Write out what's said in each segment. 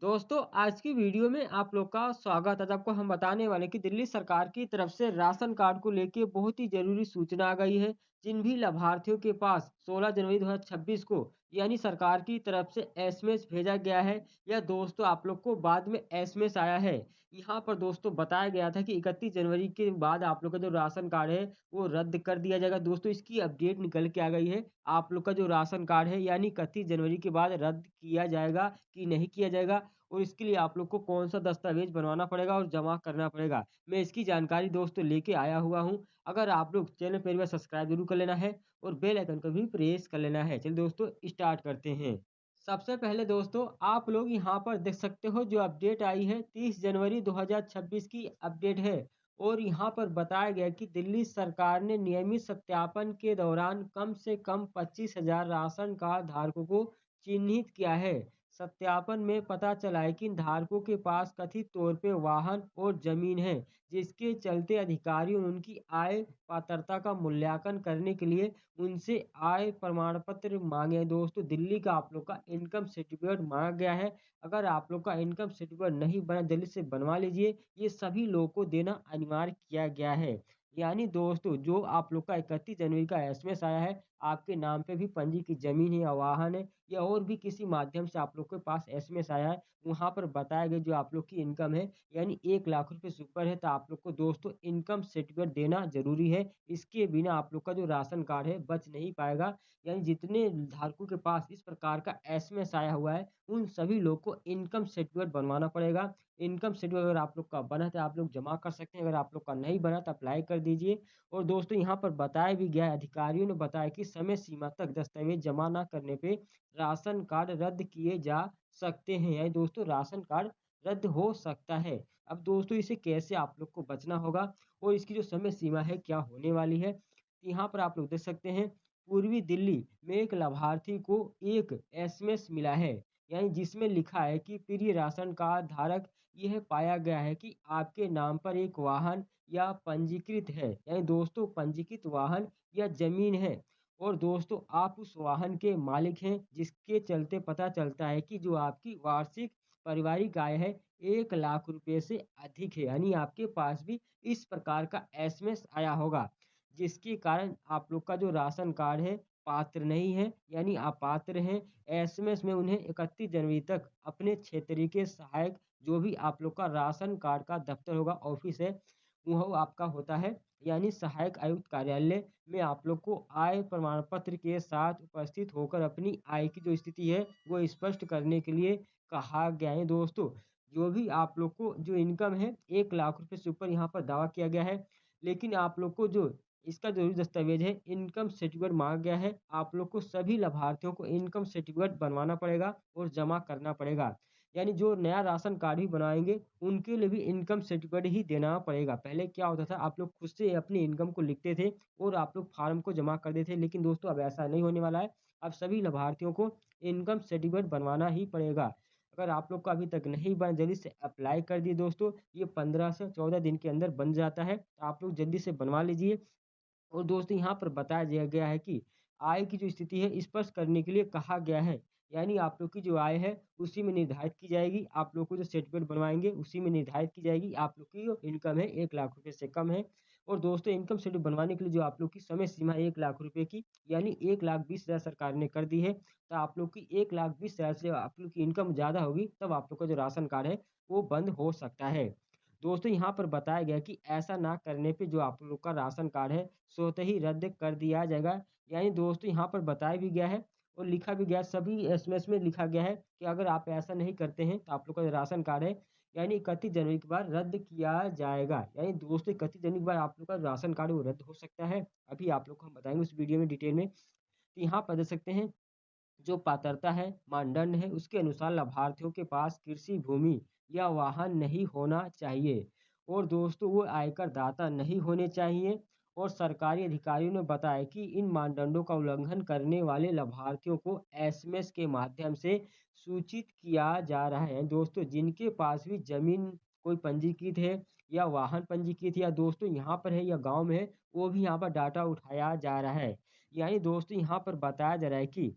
दोस्तों आज की वीडियो में आप लोग का स्वागत है। आज आपको हम बताने वाले हैं कि दिल्ली सरकार की तरफ से राशन कार्ड को लेके बहुत ही जरूरी सूचना आ गई है। जिन भी लाभार्थियों के पास 16 जनवरी 2026 को यानी सरकार की तरफ से एसएमएस भेजा गया है या दोस्तों आप लोग को बाद में एसएमएस आया है। यहाँ पर दोस्तों बताया गया था कि 31 जनवरी के बाद आप लोग का जो राशन कार्ड है वो रद्द कर दिया जाएगा। दोस्तों इसकी अपडेट निकल के आ गई है। आप लोग का जो राशन कार्ड है यानी 31 जनवरी के बाद रद्द किया जाएगा कि नहीं किया जाएगा और इसके लिए आप लोग को कौन-सा दस्तावेज़ बनवाना पड़ेगा और जमा करना पड़ेगा। मैं इसकी जानकारी दोस्तों लेके आया हुआ हूँ। अगर आप लोग चैनल पहली बार सब्सक्राइब ज़रूर कर लेना है और बेल आइकन को भी प्रेस कर लेना है। चलिए दोस्तों स्टार्ट करते हैं। सबसे पहले दोस्तों आप लोग यहाँ पर देख सकते हो जो अपडेट आई है 30 जनवरी 2026 की अपडेट है और यहाँ पर बताया गया कि दिल्ली सरकार ने नियमित सत्यापन के दौरान कम से कम 25,000 राशन कार्ड धारकों को चिन्हित किया है। सत्यापन में पता चला है कि इन धारकों के पास कथित तौर पे वाहन और जमीन है, जिसके चलते अधिकारियों ने उनकी आय पात्रता का मूल्यांकन करने के लिए उनसे आय प्रमाण पत्र मांगे हैं। दोस्तों दिल्ली का आप लोग का इनकम सर्टिफिकेट मांगा गया है। अगर आप लोग का इनकम सर्टिफिकेट नहीं बना जल्दी से बनवा लीजिए। ये सभी लोगों को देना अनिवार्य किया गया है। यानी दोस्तों जो आप लोग का 31 जनवरी का एसएमएस आया है, आपके नाम पे भी पंजीकृत जमीन है या वाहन है या और भी किसी माध्यम से आप लोग के पास एसएमएस आया है, वहाँ पर बताया गया जो आप लोग की इनकम है यानी 1 लाख रुपए से ऊपर है तो आप लोग को दोस्तों इनकम सर्टिफिकेट देना ज़रूरी है। इसके बिना आप लोग का जो राशन कार्ड है बच नहीं पाएगा। यानी जितने धारकों के पास इस प्रकार का एसएमएस आया हुआ है, उन सभी लोग को इनकम सर्टिफिकेट बनवाना पड़ेगा। इनकम सर्टिफिकेट अगर आप लोग का बना है तो आप लोग जमा कर सकते हैं, अगर आप लोग का नहीं बना तो अप्लाई कर दीजिए। और दोस्तों यहाँ पर बताया भी गया है, अधिकारियों ने बताया कि समय सीमा तक दस्तावेज जमा ना करने पे राशन कार्ड रद्द किए जा सकते हैं। यानी दोस्तों राशन कार्ड रद्द हो सकता है। अब दोस्तों इसे कैसे आप लोग को बचना होगा और इसकी जो समय सीमा है क्या होने वाली है, यहाँ पर आप लोग देख सकते हैं पूर्वी दिल्ली में एक लाभार्थी को एक एसएमएस मिला है यानी जिसमें लिखा है कि प्रिय राशन कार्ड धारक, यह पाया गया है कि आपके नाम पर एक वाहन या पंजीकृत है यानी दोस्तों पंजीकृत वाहन या जमीन है और दोस्तों आप उस वाहन के मालिक हैं जिसके चलते पता चलता है कि जो आपकी वार्षिक पारिवारिक आय है 1 लाख रुपए से अधिक है। यानी आपके पास भी इस प्रकार का एसएमएस आया होगा, जिसके कारण आप लोग का जो राशन कार्ड है पात्र नहीं है यानी अपात्र हैं। एसएमएस में उन्हें 31 जनवरी तक अपने क्षेत्रीय के सहायक जो भी आप लोग का राशन कार्ड का दफ्तर होगा, ऑफिस है, वो आपका होता है यानी सहायक आयुक्त कार्यालय में आप लोग को आय प्रमाण पत्र के साथ उपस्थित होकर अपनी आय की जो स्थिति है वो स्पष्ट करने के लिए कहा गया है। दोस्तों जो भी आप लोग को जो इनकम है 1 लाख रुपए से ऊपर यहाँ पर दावा किया गया है, लेकिन आप लोग को जो इसका जरूरी दस्तावेज है इनकम सर्टिफिकेट मांगा गया है। आप लोग को सभी लाभार्थियों को इनकम सर्टिफिकेट बनवाना पड़ेगा और जमा करना पड़ेगा। यानी जो नया राशन कार्ड ही बनाएँगे, उनके लिए भी इनकम सर्टिफिकेट ही देना पड़ेगा। पहले क्या होता था आप लोग खुद से अपनी इनकम को लिखते थे और आप लोग फार्म को जमा कर देते थे, लेकिन दोस्तों अब ऐसा नहीं होने वाला है। अब सभी लाभार्थियों को इनकम सर्टिफिकेट बनवाना ही पड़ेगा। अगर आप लोग का अभी तक नहीं बना जल्दी से अप्लाई कर दिए दोस्तों, ये 15 से 14 दिन के अंदर बन जाता है, तो आप लोग जल्दी से बनवा लीजिए। और दोस्तों यहाँ पर बताया गया है कि आय की जो स्थिति है स्पष्ट करने के लिए कहा गया है। यानी आप लोग की जो आय है उसी में निर्धारित की जाएगी। आप लोग को जो सर्टिफिकेट बनवाएँगे उसी में निर्धारित की जाएगी। आप लोग की जो इनकम है 1 लाख रुपए से कम है। और दोस्तों इनकम सर्टिफिकेट बनवाने के लिए जो आप लोग की समय सीमा 1 लाख रुपए की यानी 1,20,000 सरकार ने कर दी है। तो आप लोग की 1,20,000 से आप लोग की इनकम ज़्यादा होगी तब आप लोग का जो राशन कार्ड है वो बंद हो सकता है। दोस्तों यहाँ पर बताया गया कि ऐसा ना करने पे जो आप लोग का राशन कार्ड है स्वतः ही रद्द कर दिया जाएगा। यानी दोस्तों यहाँ पर बताया भी गया है और लिखा भी गया है, सभी एसएमएस में लिखा गया है कि अगर आप ऐसा नहीं करते हैं तो आप लोग का जो राशन कार्ड है यानी 31 जनवरी के बाद रद्द किया जाएगा। यानी दोस्तों 31 जनवरी के बाद आप लोग का राशन कार्ड वो रद्द हो सकता है। अभी आप लोग को हम बताएंगे उस वीडियो में डिटेल में। तो यहाँ पर देख सकते हैं जो पात्रता है, मानदंड है, उसके अनुसार लाभार्थियों के पास कृषि भूमि या वाहन नहीं होना चाहिए और दोस्तों वो आयकर दाता नहीं होने चाहिए। और सरकारी अधिकारियों ने बताया कि इन मानदंडों का उल्लंघन करने वाले लाभार्थियों को एसएमएस के माध्यम से सूचित किया जा रहा है। दोस्तों जिनके पास भी जमीन कोई पंजीकृत है या वाहन पंजीकृत या दोस्तों यहाँ पर है या गांव में है, वो भी यहाँ पर डाटा उठाया जा रहा है। यानी दोस्तों यहाँ पर बताया जा रहा है कि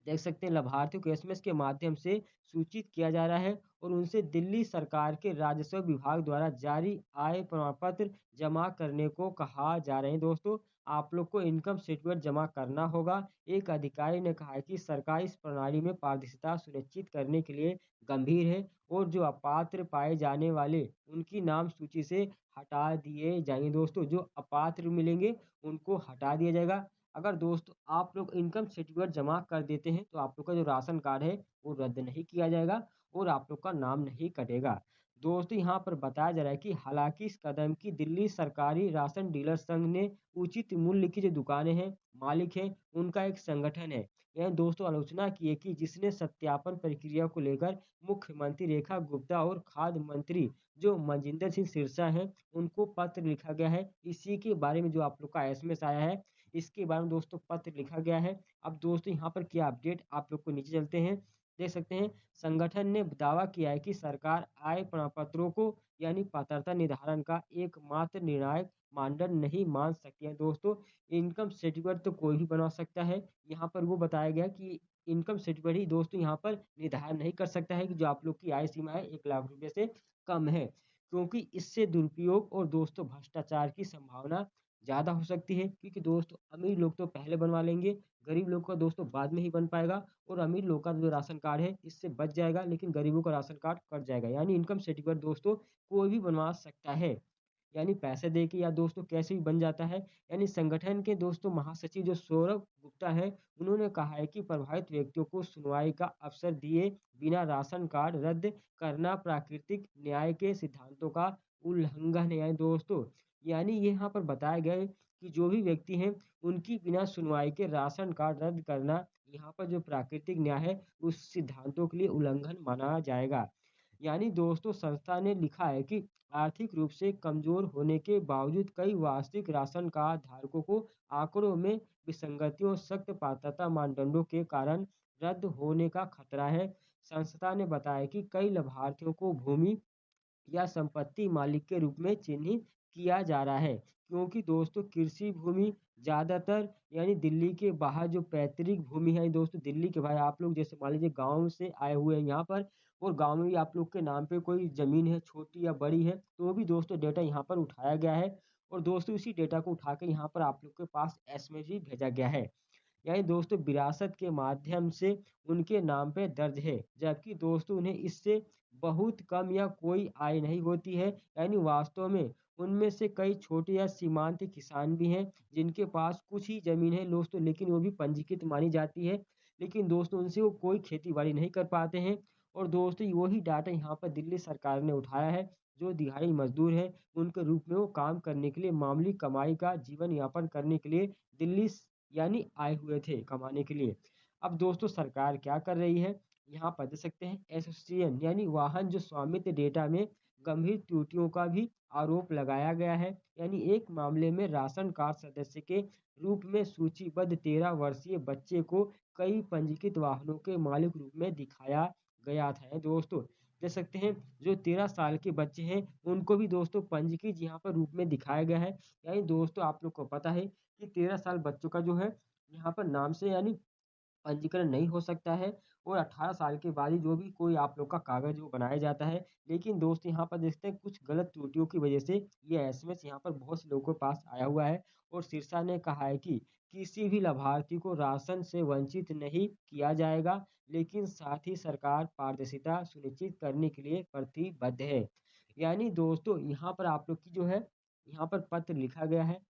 देख सकते हैं लाभार्थियों को एसएमएस के माध्यम से सूचित किया जा रहा है और उनसे दिल्ली सरकार के राजस्व विभाग द्वारा जारी आय प्रमाण पत्र जमा करने को कहा जा रहे हैं। दोस्तों, आप लोग को इनकम सर्टिफिकेट जमा करना होगा। एक अधिकारी ने कहा है कि सरकार इस प्रणाली में पारदर्शिता सुनिश्चित करने के लिए गंभीर है और जो अपात्र पाए जाने वाले उनकी नाम सूची से हटा दिए जाएंगे। दोस्तों, जो अपात्र मिलेंगे उनको हटा दिया जाएगा। अगर दोस्तों आप लोग इनकम सर्टिफिकेट जमा कर देते हैं तो आप लोग का जो राशन कार्ड है वो रद्द नहीं किया जाएगा और आप लोग का नाम नहीं कटेगा। दोस्तों, यहाँ पर बताया जा रहा है कि हालांकि इस कदम की दिल्ली सरकारी राशन डीलर संघ ने उचित मूल्य की जो दुकानें हैं, मालिक हैं, उनका एक संगठन है, यह दोस्तों आलोचना की है कि जिसने सत्यापन प्रक्रिया को लेकर मुख्यमंत्री रेखा गुप्ता और खाद्य मंत्री जो मनजिंदर सिंह सिरसा हैं उनको पत्र लिखा गया है। इसी के बारे में जो आप लोग का एसएमएस आया है, इसके बारे में दोस्तों पत्र लिखा गया है। अब दोस्तों यहाँ पर क्या अपडेट, आप लोग को नीचे चलते हैं, देख सकते हैं संगठन ने दावा किया है कि सरकार आय प्रमाण पत्रों को यानी पात्रता निर्धारण का एकमात्र निर्णायक मानदंड नहीं मान सकती है। दोस्तों, इनकम सर्टिफिकेट तो कोई भी बना सकता है। यहाँ पर वो बताया गया कि इनकम सर्टिफिकेट ही दोस्तों यहाँ पर निर्धारण नहीं कर सकता है कि जो आप लोग की आय सीमा है 1 लाख रुपए से कम है, क्योंकि इससे दुरुपयोग और दोस्तों भ्रष्टाचार की संभावना ज़्यादा हो सकती है। क्योंकि दोस्तों अमीर लोग तो पहले बनवा लेंगे, गरीब लोग का दोस्तों बाद में ही बन पाएगा और अमीर लोग का जो राशन कार्ड है इससे बच जाएगा, लेकिन गरीबों का राशन कार्ड कट जाएगा। यानी इनकम सर्टिफिकेट दोस्तों कोई भी बनवा सकता है, यानी पैसे दे के या दोस्तों कैसे भी बन जाता है। यानी संगठन के दोस्तों महासचिव जो सौरभ गुप्ता है, उन्होंने कहा है कि प्रभावित व्यक्तियों को सुनवाई का अवसर दिए बिना राशन कार्ड रद्द करना प्राकृतिक न्याय के सिद्धांतों का उल्लंघन है। यानी दोस्तों, यानी यहाँ पर बताया गया है कि जो भी व्यक्ति हैं उनकी बिना सुनवाई के राशन कार्ड रद्द करना यहाँ पर जो प्राकृतिक न्याय है उस सिद्धांतों के लिए उल्लंघन माना जाएगा। यानी दोस्तों संस्था ने लिखा है कि आर्थिक रूप से कमजोर होने के बावजूद कई वास्तविक राशन कार्ड धारकों को आंकड़ों में विसंगतियों सख्त पात्रता मानदंडों के कारण रद्द होने का खतरा है। संस्था ने बताया कि कई लाभार्थियों को भूमि या संपत्ति मालिक के रूप में चिन्हित किया जा रहा है, क्योंकि दोस्तों कृषि भूमि ज़्यादातर यानी दिल्ली के बाहर जो पैतृक भूमि है दोस्तों, दिल्ली के भाई आप लोग जैसे मान लीजिए गांव से आए हुए हैं यहाँ पर और गांव में भी आप लोग के नाम पे कोई ज़मीन है छोटी या बड़ी है तो भी दोस्तों डेटा यहाँ पर उठाया गया है और दोस्तों इसी डेटा को उठा के यहाँ पर आप लोग के पास एसएमएस भी भेजा गया है। यानी दोस्तों विरासत के माध्यम से उनके नाम पे दर्ज है, जबकि दोस्तों उन्हें इससे बहुत कम या कोई आय नहीं होती है। यानी वास्तव में उनमें से कई छोटे या सीमांत किसान भी हैं जिनके पास कुछ ही जमीन है दोस्तों, लेकिन वो भी पंजीकृत मानी जाती है, लेकिन दोस्तों उनसे वो कोई खेती बाड़ी नहीं कर पाते हैं। और दोस्तों वही डाटा यहाँ पर दिल्ली सरकार ने उठाया है, जो दिहाड़ी मजदूर है उनके रूप में वो काम करने के लिए मामूली कमाई का जीवन यापन करने के लिए दिल्ली यानी आए हुए थे कमाने के लिए। अब दोस्तों सरकार क्या कर रही है, यहाँ पर देख सकते हैं एसोसिएशन यानी वाहन जो स्वामित्व डेटा में गंभीर त्रुटियों का भी आरोप लगाया गया है। यानी एक मामले में राशन कार्ड सदस्य के रूप में सूचीबद्ध 13 वर्षीय बच्चे को कई पंजीकृत वाहनों के मालिक रूप में दिखाया गया था। दोस्तों देख सकते हैं जो 13 साल के बच्चे हैं उनको भी दोस्तों पंजीकृत यहाँ पर रूप में दिखाया गया है। यानी दोस्तों आप लोग को पता है कि 13 साल बच्चों का जो है यहाँ पर नाम से यानी पंजीकरण नहीं हो सकता है और 18 साल के बाद ही जो भी कोई आप लोग का कागज वो बनाया जाता है। लेकिन दोस्त यहाँ पर देखते हैं कुछ गलत त्रुटियों की वजह से ये एसएमएस यहाँ पर बहुत से लोगों के पास आया हुआ है और सिरसा ने कहा है कि किसी भी लाभार्थी को राशन से वंचित नहीं किया जाएगा, लेकिन साथ ही सरकार पारदर्शिता सुनिश्चित करने के लिए प्रतिबद्ध है। यानी दोस्तों यहाँ पर आप लोग की जो है यहाँ पर पत्र लिखा गया है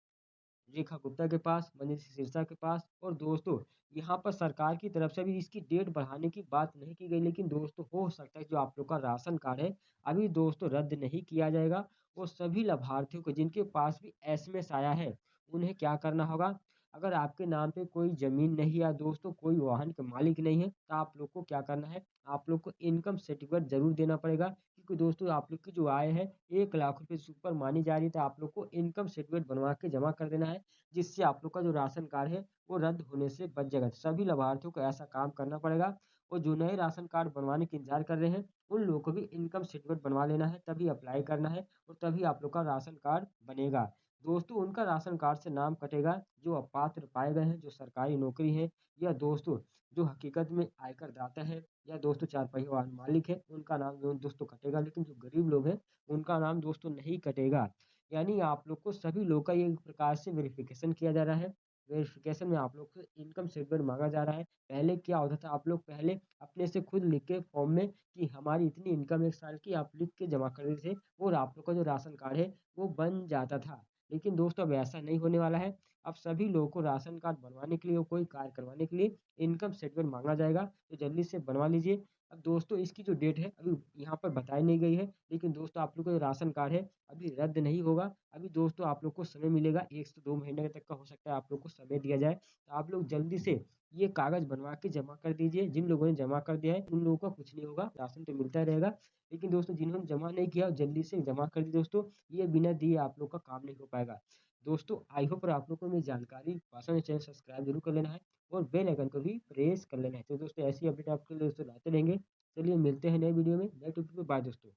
रेखा गुप्ता के पास, मनीष सिरसा के पास और दोस्तों यहाँ पर सरकार की तरफ से भी इसकी डेट बढ़ाने की बात नहीं की गई, लेकिन दोस्तों हो सकता है जो आप लोग का राशन कार्ड है अभी दोस्तों रद्द नहीं किया जाएगा और सभी लाभार्थियों को जिनके पास भी एसएमएस आया है उन्हें क्या करना होगा, अगर आपके नाम पे कोई जमीन नहीं या दोस्तों कोई वाहन के मालिक नहीं है तो आप लोग को क्या करना है, आप लोग को इनकम सर्टिफिकेट जरूर देना पड़ेगा, क्योंकि दोस्तों आप लोग की जो आय है 1 लाख रुपए से ऊपर मानी जा रही है तो आप लोग को इनकम सर्टिफिकेट बनवा के जमा कर देना है, जिससे आप लोग का जो राशन कार्ड है वो रद्द होने से बच जाएगा। सभी लाभार्थियों को ऐसा काम करना पड़ेगा और जो नए राशन कार्ड बनवाने के इंतजार कर रहे हैं उन लोगों को भी इनकम सर्टिफिकेट बनवा लेना है, तभी अप्लाई करना है और तभी आप लोग का राशन कार्ड बनेगा। दोस्तों उनका राशन कार्ड से नाम कटेगा जो अपात्र पाए गए हैं, जो सरकारी नौकरी है या दोस्तों जो हकीकत में आयकर दाता है या दोस्तों चार पहिया वाहन मालिक है, उनका नाम दोस्तों कटेगा। लेकिन जो गरीब लोग हैं, उनका नाम दोस्तों नहीं कटेगा। यानी आप लोग को सभी लोग का एक प्रकार से वेरिफिकेशन किया जा रहा है। वेरिफिकेशन में आप लोग से इनकम स्टेटमेंट माँगा जा रहा है। पहले क्या होता था, आप लोग पहले अपने से खुद लिख के फॉर्म में कि हमारी इतनी इनकम 1 साल की आप लिख के जमा कर देते थे और आप लोग का जो राशन कार्ड है, वो बन जाता था। लेकिन दोस्तों अब ऐसा नहीं होने वाला है। अब सभी लोगों को राशन कार्ड बनवाने के लिए और कोई कार्य करवाने के लिए इनकम स्टेटमेंट माँगा जाएगा, तो जल्दी से बनवा लीजिए। अब दोस्तों इसकी जो डेट है अभी यहाँ पर बताई नहीं गई है, लेकिन दोस्तों आप लोग का जो राशन कार्ड है अभी रद्द नहीं होगा। अभी दोस्तों आप लोग को समय मिलेगा, 1 से 2 महीने तक का हो सकता है आप लोग को समय दिया जाए। तो आप लोग जल्दी से ये कागज़ बनवा के जमा कर दीजिए। जिन लोगों ने जमा कर दिया है उन लोगों का कुछ नहीं होगा, राशन तो मिलता रहेगा। लेकिन दोस्तों जिन्होंने जमा नहीं किया जल्दी से जमा कर दीजिए दोस्तों, ये बिना दिए आप लोग का काम नहीं हो पाएगा। दोस्तों आई होप आप लोग को मेरी जानकारी पसंद है, चैनल सब्सक्राइब जरूर कर लेना है और बेल आइकन को भी प्रेस कर लेना है। तो दोस्तों ऐसी अपडेट आपके लिए दोस्तों लाते रहेंगे। चलिए मिलते हैं नए वीडियो में, नए टॉपिक पे। बाय दोस्तों।